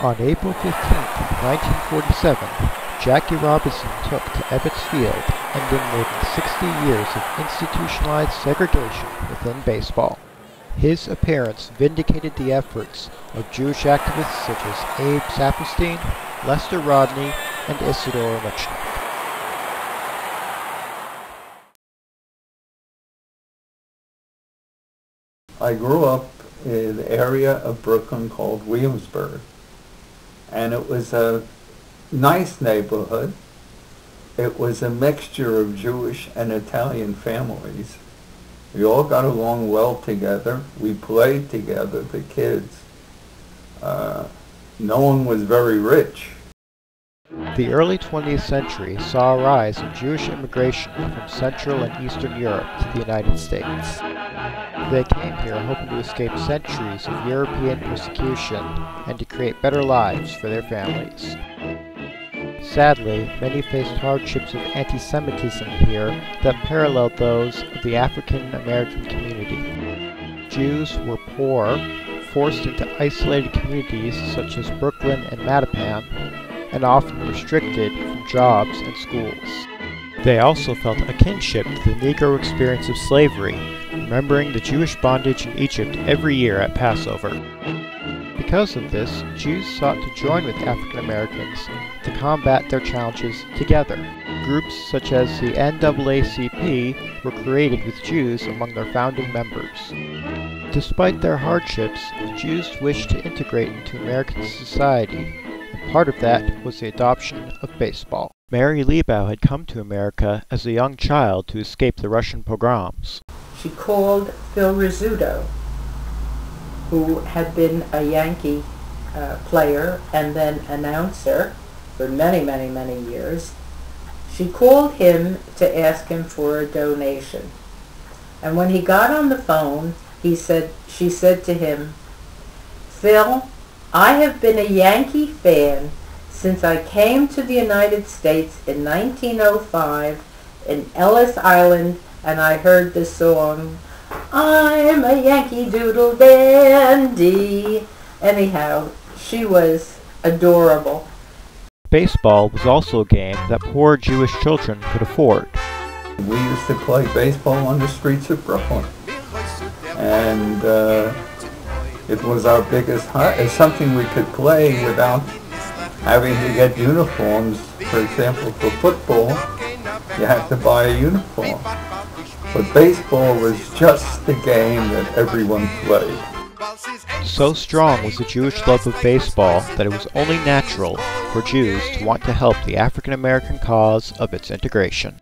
On April 15, 1947, Jackie Robinson took to Ebbets Field, ending more than 60 years of institutionalized segregation within baseball. His appearance vindicated the efforts of Jewish activists such as Abe Saperstein, Lester Rodney, and Isidore Mitchell. I grew up in the area of Brooklyn called Williamsburg, and it was a nice neighborhood. It was a mixture of Jewish and Italian families. We all got along well together. We played together, the kids. No one was very rich. The early 20th century saw a rise in Jewish immigration from Central and Eastern Europe to the United States. They came here hoping to escape centuries of European persecution and to create better lives for their families. Sadly, many faced hardships of anti-Semitism here that paralleled those of the African American community. Jews were poor, forced into isolated communities such as Brooklyn and Mattapan, and often restricted from jobs and schools. They also felt a kinship to the Negro experience of slavery, remembering the Jewish bondage in Egypt every year at Passover. Because of this, Jews sought to join with African Americans to combat their challenges together. Groups such as the NAACP were created with Jews among their founding members. Despite their hardships, the Jews wished to integrate into American society, and part of that was the adoption of baseball. Mary Liebau had come to America as a young child to escape the Russian pogroms. She called Phil Rizzuto, who had been a Yankee player and then announcer for many, many, many years. She called him to ask him for a donation. And when he got on the phone, she said to him, "Phil, I have been a Yankee fan since I came to the United States in 1905 in Ellis Island, and I heard the song, 'I'm a Yankee Doodle Dandy.'" Anyhow, she was adorable. Baseball was also a game that poor Jewish children could afford. We used to play baseball on the streets of Brooklyn, and it was our biggest hunt. It's something we could play without having to get uniforms. For example, for football, you had to buy a uniform. But baseball was just the game that everyone played. So strong was the Jewish love of baseball that it was only natural for Jews to want to help the African American cause of its integration.